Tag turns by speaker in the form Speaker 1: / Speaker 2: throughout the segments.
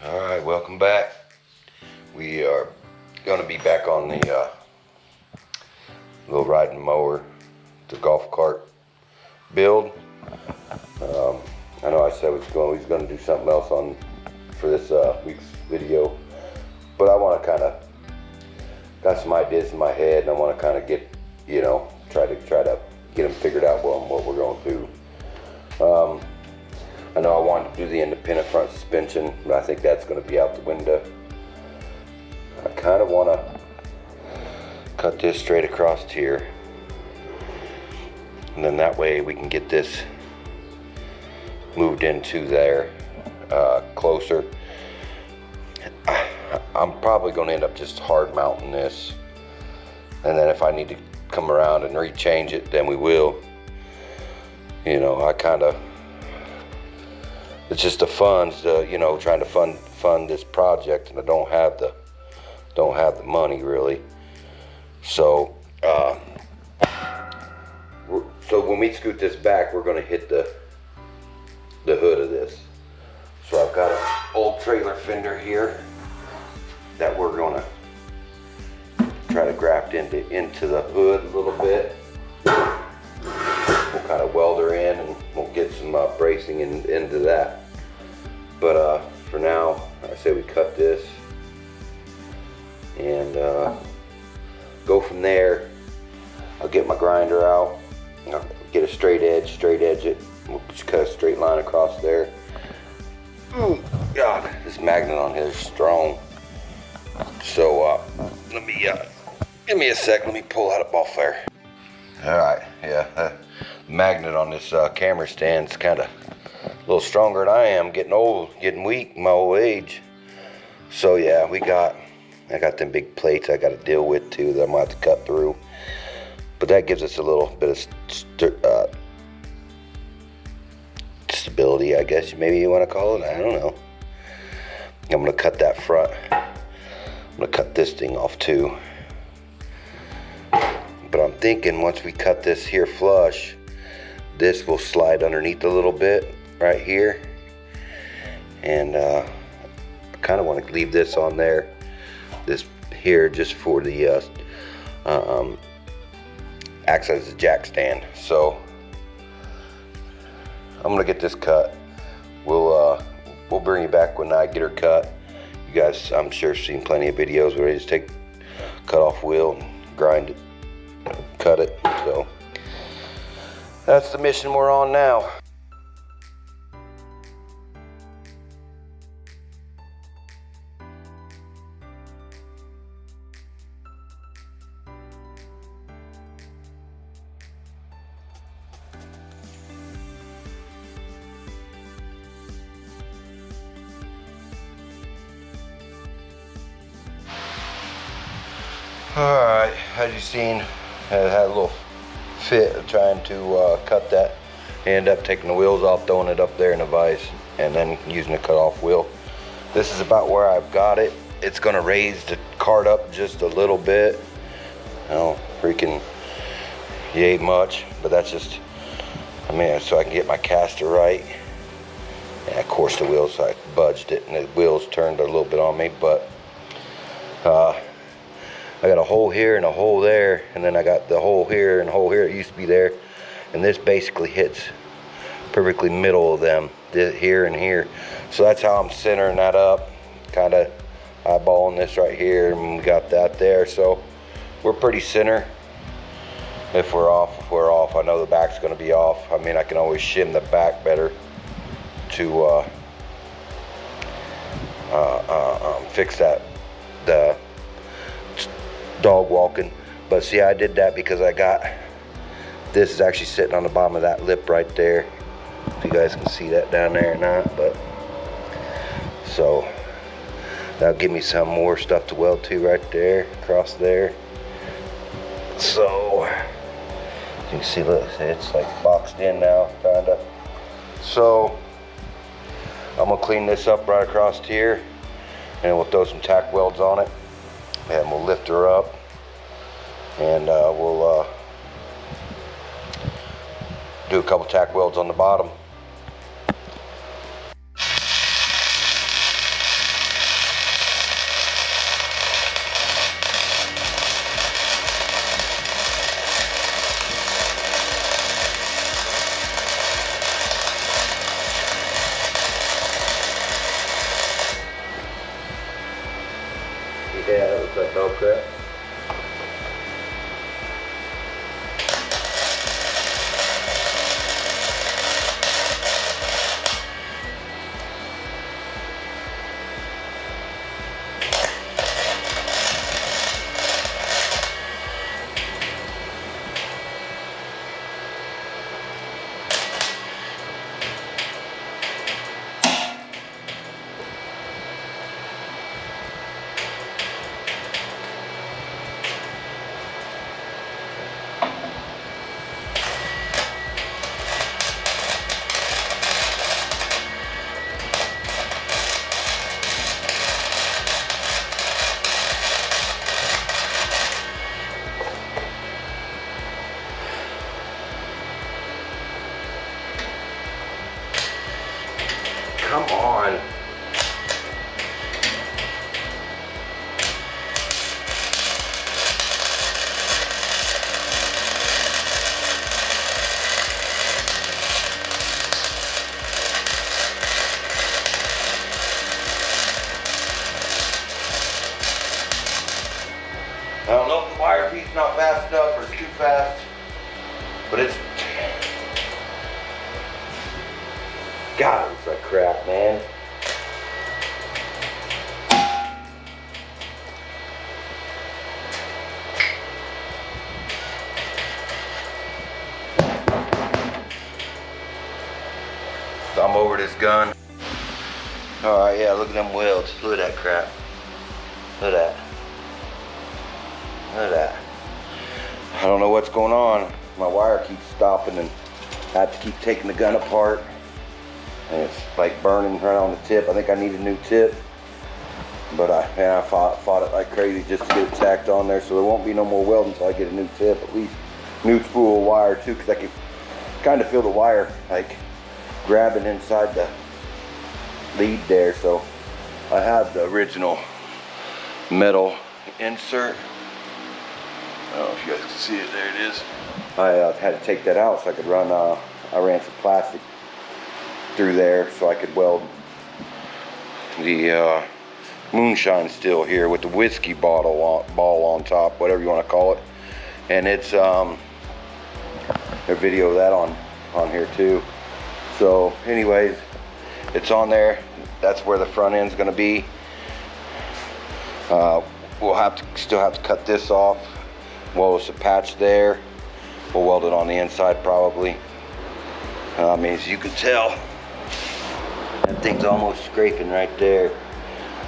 Speaker 1: Alright, welcome back. We are going to be back on the little riding mower, the golf cart build. I know I said we was going to do something else for this week's video, but I want to kind of got some ideas in my head, and I want to kind of get, try to get them figured out what we're going to do. I know I wanted to do the independent front suspension, but I think that's going to be out the window. I kind of want to cut this straight across here, and then that way we can get this moved into there closer. I'm probably going to end up just hard mounting this, and then if I need to come around and rechange it, then we will. It's just the funds, trying to fund this project, and I don't have the money really. So when we scoot this back, we're going to hit the hood of this. So I've got an old trailer fender here that we're going to try to graft into the hood a little bit. We'll kind of weld her in, and we'll get some bracing into that. But for now, I say we cut this and go from there. I'll get my grinder out. I'll get a straight edge it. We'll just cut a straight line across there. Ooh, God, this magnet on here is strong. So let me give me a sec. Let me pull that up off there. All right, yeah. Magnet on this camera stand's kind of a little stronger than I am. Getting old, getting weak in my old age. So yeah, I got them big plates I got to deal with too that I'm gonna have to cut through. But that gives us a little bit of stability, I guess maybe you want to call it. I don't know. I'm gonna cut that front. I'm gonna cut this thing off too. But I'm thinking once we cut this here flush, this will slide underneath a little bit right here. And I kind of want to leave this on there, this here, just for the acts as a jack stand. So I'm gonna get this cut. We'll bring you back when I get her cut. You guys, I'm sure, seen plenty of videos where they just take cut off wheel and grind it, cut it. So that's the mission we're on now. Alright, as you've seen, I had a little fit of trying to cut that. I ended up taking the wheels off, throwing it up there in a vise, and then using a cut off wheel. This is about where I've got it. It's going to raise the cart up just a little bit. Freaking yay much, but that's just, so I can get my caster right. And of course the wheels, I budged it and the wheels turned a little bit on me, but I got a hole here and a hole there, and then I got the hole here and a hole here that used to be there, and this basically hits perfectly middle of them, here and here. So that's how I'm centering that up, kind of eyeballing this right here, and we got that there. So we're pretty center. If we're off, we're off. I know the back's going to be off. I can always shim the back better to fix that, the dog walking. But see, I did that because I got this is actually sitting on the bottom of that lip right there, if you guys can see that down there or not. But so that'll give me some more stuff to weld to right there, across there. So you can see, look, it's like boxed in now, kinda. So I'm gonna clean this up right across here, and we'll throw some tack welds on it, and we'll lift her up, and we'll do a couple tack welds on the bottom. Come on. I don't know if the wire feed's not fast enough or it's too fast, but it's, God, it looks like crap, man. I'm over this gun. All right, yeah, look at them welds. Look at that crap. Look at that. Look at that. I don't know what's going on. My wire keeps stopping and I have to keep taking the gun apart. And it's like burning right on the tip. I think I need a new tip. But I fought it like crazy just to get it tacked on there. So there won't be no more welding until I get a new tip. At least new spool of wire too, because I can kind of feel the wire like grabbing inside the lead there. So I have the original metal insert. I don't know if you guys can see it. There it is. I had to take that out so I could run, I ran some plastic through there so I could weld the moonshine still here with the whiskey ball on top, whatever you want to call it. And it's a video of that on here too. So anyways, it's on there. That's where the front end's going to be. We'll still have to cut this off. Weld us a patch there. We'll weld it on the inside probably. I mean, as you can tell, that thing's almost scraping right there.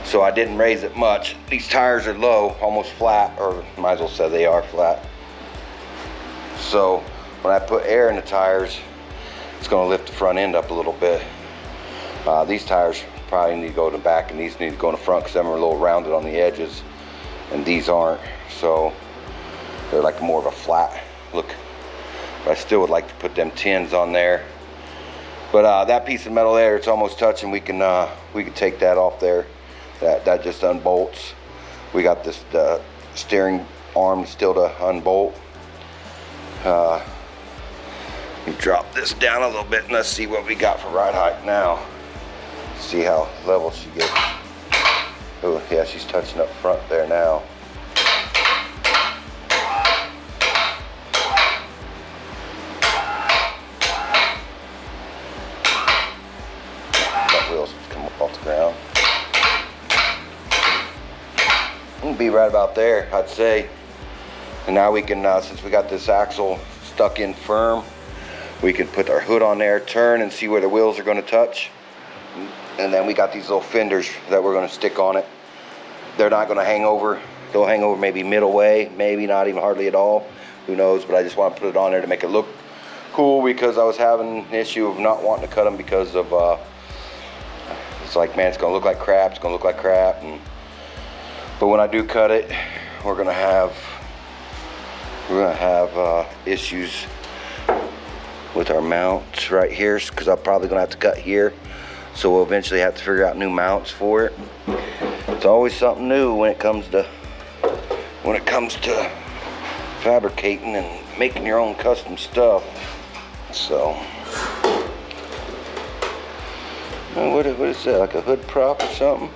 Speaker 1: So I didn't raise it much. These tires are low, almost flat, or might as well say they are flat. So when I put air in the tires, it's going to lift the front end up a little bit. These tires probably need to go in the back, and these need to go in the front because them are a little rounded on the edges, and these aren't. So they're like more of a flat look. But I still would like to put them tins on there. But that piece of metal there, it's almost touching. We can take that off there. That just unbolts. We got this steering arm still to unbolt. Drop this down a little bit and let's see what we got for ride height now. See how level she gets. Oh yeah, she's touching up front there now. That wheel's come up off the ground. It'll be right about there, I'd say. And now we can, since we got this axle stuck in firm, we can put our hood on there, turn and see where the wheels are going to touch. And then we got these little fenders that we're going to stick on it. They're not going to hang over. They'll hang over maybe middle way, maybe not even hardly at all. Who knows? But I just want to put it on there to make it look cool, because I was having an issue of not wanting to cut them because of, it's like, man, it's going to look like crap. It's going to look like crap. But when I do cut it, we're going to have issues with our mounts right here, because I'm probably going to have to cut here. So we'll eventually have to figure out new mounts for it. It's always something new when it comes to fabricating and making your own custom stuff. So what is that, like a hood prop or something?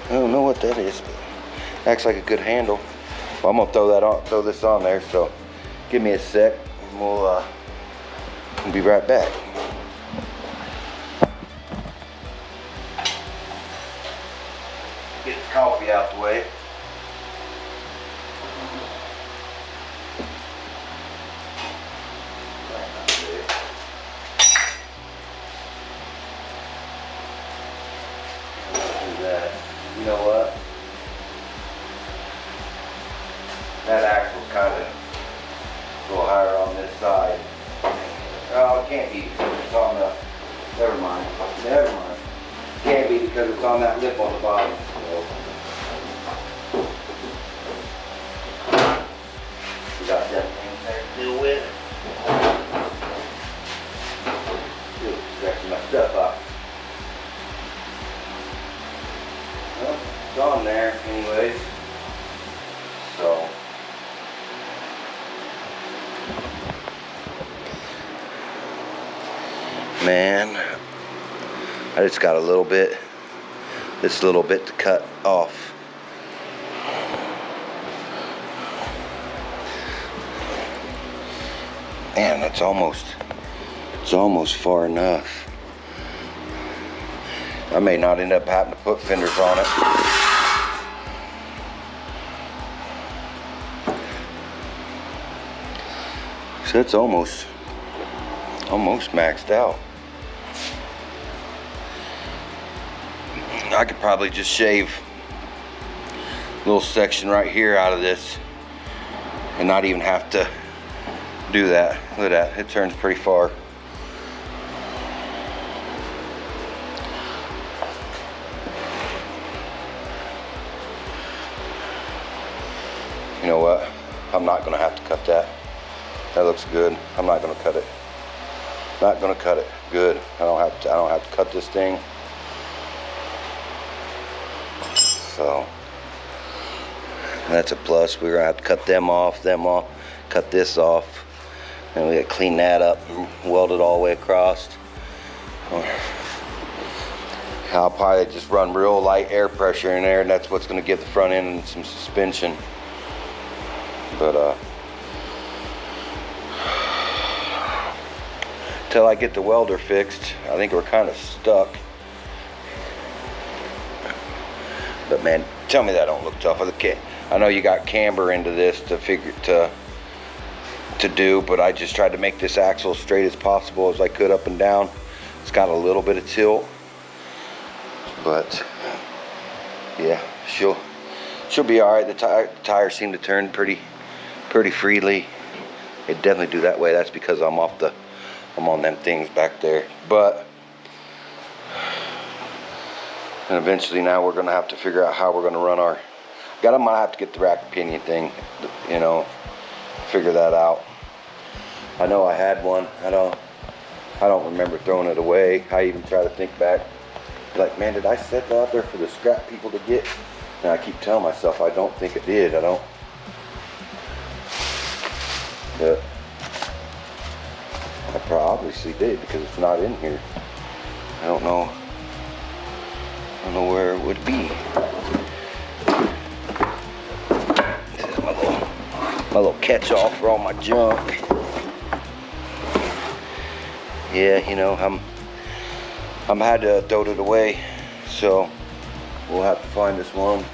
Speaker 1: I don't know what that is, but it acts like a good handle. Well, I'm gonna throw this on there, so give me a sec and we'll be right back. Get the coffee out the way. You know what? That axle's kind of a little higher on this side. Oh, it can't be because it's on the, never mind. It can't be because it's on that lip on the bottom. So. We got that thing there to deal with. Scratching my stuff up. Man, I just got this little bit to cut off. Man, it's almost far enough. I may not end up having to put fenders on it. So it's almost maxed out. I could probably just shave a little section right here out of this and not even have to do that. Look at that, it turns pretty far. You know what? I'm not gonna have to cut that. That looks good. I'm not gonna cut it. Not gonna cut it. Good. I don't have to cut this thing. So that's a plus. We're gonna have to cut them off, cut this off, and we gotta clean that up and weld it all the way across. I'll probably just run real light air pressure in there, and that's what's gonna give the front end some suspension. But till I get the welder fixed, I think we're kind of stuck. But man, tell me that don't look tough. I know you got camber into this to do, but I just tried to make this axle as straight as possible as I could up and down. It's got a little bit of tilt, but yeah, she'll be all right. The tires seem to turn pretty freely. They definitely do that way. That's because I'm on them things back there. But and eventually now we're gonna have to figure out how we're gonna run our. I might have to get the rack pinion thing, you know, figure that out. I know I had one. I don't remember throwing it away. I even try to think back, like, man, did I set that out there for the scrap people to get? And I keep telling myself I don't think it did. I don't. But I probably did because it's not in here. I don't know where it would be. This is my little catch-all for all my junk. Yeah, you know, I'm had to throw it away, so we'll have to find this one.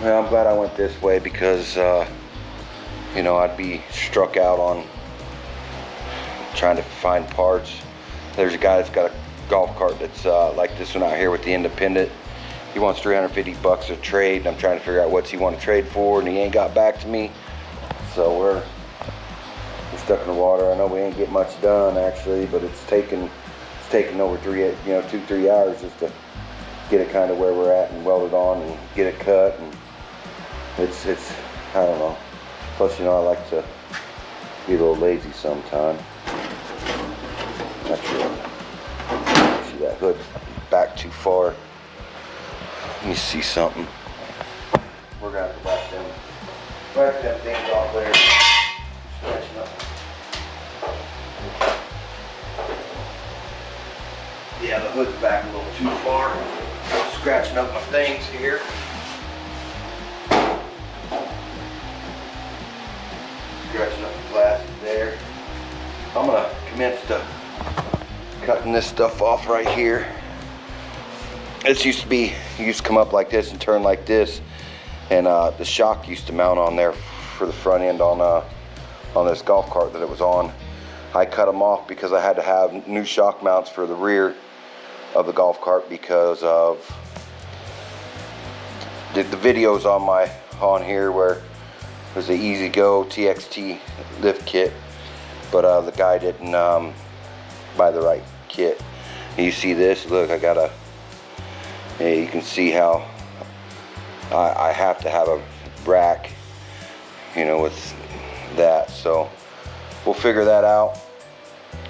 Speaker 1: Well, I'm glad I went this way because you know, I'd be struck out on trying to find parts. There's a guy that's got a golf cart that's like this one out here with the independent. He wants 350 bucks a trade, and I'm trying to figure out what's he want to trade for, and he ain't got back to me. So we're stuck in the water. I know we ain't get much done actually, but it's taken over 2-3 hours just to get it kind of where we're at and weld it on and get it cut. And it's I don't know. Plus, you know, I like to be a little lazy sometime. Not sure. See that hood back too far. Let me see something. We're gonna have to whack them things off there. Scratching up. Yeah, the hood's back a little too far. Scratching up my things here. Scratching up the glass there. I'm gonna commence to cutting this stuff off right here. This used to come up like this and turn like this, and the shock used to mount on there for the front end on this golf cart that it was on. I cut them off because I had to have new shock mounts for the rear of the golf cart because of the videos on here where there's the Easy Go TXT lift kit, but the guy didn't buy the right kit. And you see this? Look, you can see how I have to have a rack, you know, with that. So we'll figure that out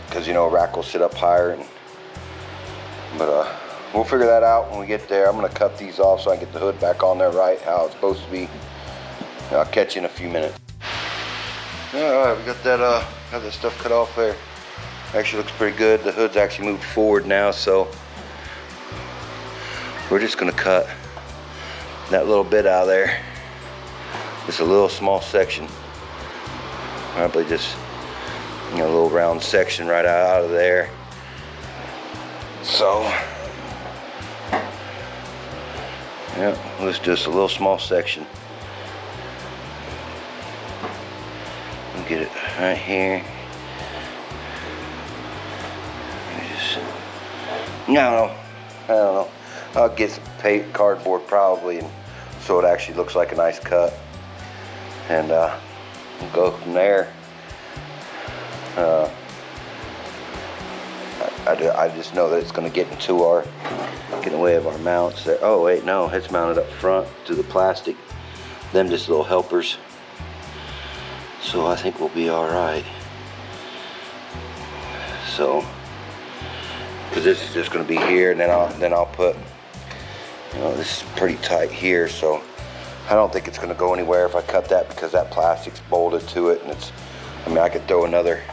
Speaker 1: because, you know, a rack will sit up higher. But we'll figure that out when we get there. I'm gonna cut these off so I can get the hood back on there right how it's supposed to be. I'll catch you in a few minutes. All right, we got that stuff cut off there. Actually looks pretty good. The hood's actually moved forward now, so we're just gonna cut that little bit out of there. Just a little small section. Probably just, you know, a little round section right out of there. So, yeah, it's just a little small section. I'll get it right here. I don't know. I'll get some cardboard probably, and so it actually looks like a nice cut. And we'll go from there. I just know that it's going to get in the way of our mounts there. Oh wait, no, it's mounted up front to the plastic. Them just little helpers. So I think we'll be all right. So, because this is just going to be here, and then I'll put, you know, this is pretty tight here, so I don't think it's going to go anywhere if I cut that, because that plastic's bolted to it, and it's, I mean, I could throw another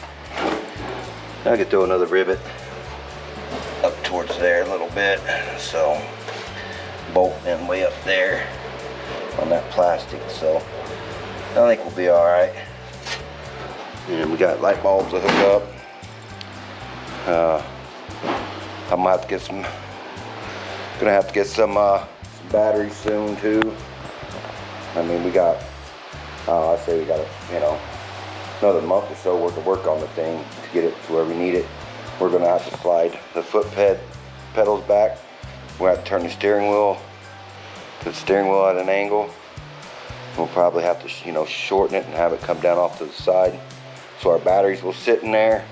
Speaker 1: rivet up towards there a little bit, so bolt them way up there on that plastic. So I think we'll be all right. And we got light bulbs to hook up. I'm gonna have to get some batteries soon too. I mean, we got, I say we got, you know, another month or so worth of work on the thing to get it to where we need it. We're gonna have to slide the foot pedals back. We're gonna have to turn the steering wheel at an angle. We'll probably have to, you know, shorten it and have it come down off to the side, so our batteries will sit in there.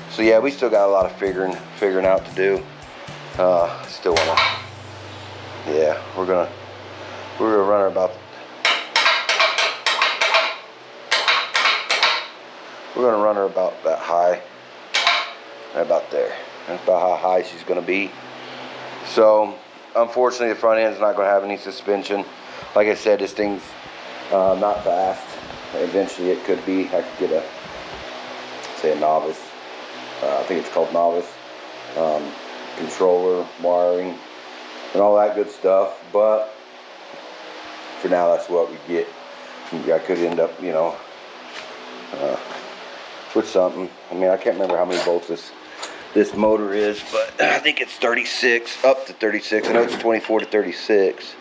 Speaker 1: So yeah, we still got a lot of figuring out to do. Still wanna, yeah, we're gonna run her about. We're gonna run her about that high, right about there. That's about how high she's gonna be. So, unfortunately, the front end's not gonna have any suspension. Like I said, this thing's not fast. Eventually, it could be. I could get a novice. I think it's called novice. Controller, wiring, and all that good stuff. But for now, that's what we get. I could end up, you know, with something. I mean, I can't remember how many volts this motor is, but I think it's 36, up to 36. I know it's 24 to 36.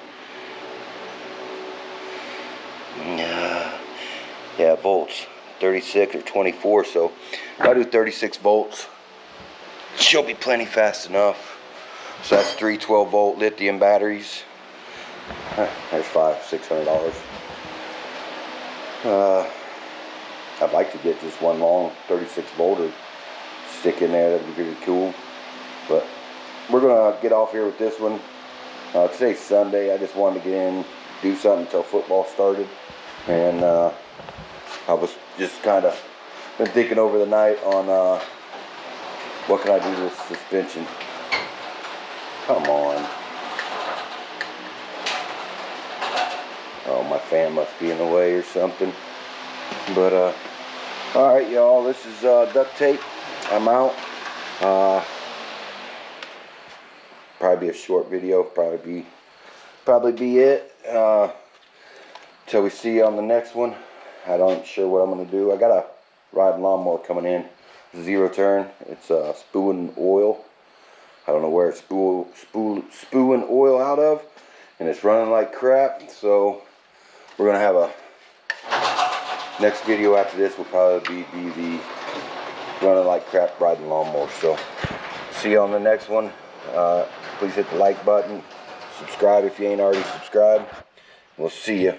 Speaker 1: Yeah, volts, 36 or 24. So if I do 36 volts, she'll be plenty fast enough. So that's 3 12-volt lithium batteries. There's $600. I'd like to get just one long 36 volter stick in there. That'd be pretty cool. But we're gonna get off here with this one. Today's Sunday. I just wanted to get in, do something until football started, and I was just kind of been thinking over the night on what can I do to this suspension. Come on. Oh, my fan must be in the way or something. But alright, y'all, this is duct tape. I'm out. Probably be a short video. Probably be it. Till we see you on the next one. I don't sure what I'm gonna do. I got a riding lawnmower coming in. 0 turn. It's spewing oil. I don't know where it's spewing oil out of, and it's running like crap. So we're gonna have a next video after this will probably be the running like crap riding lawnmower. So see you on the next one. Please hit the like button, subscribe if you ain't already subscribed. We'll see you.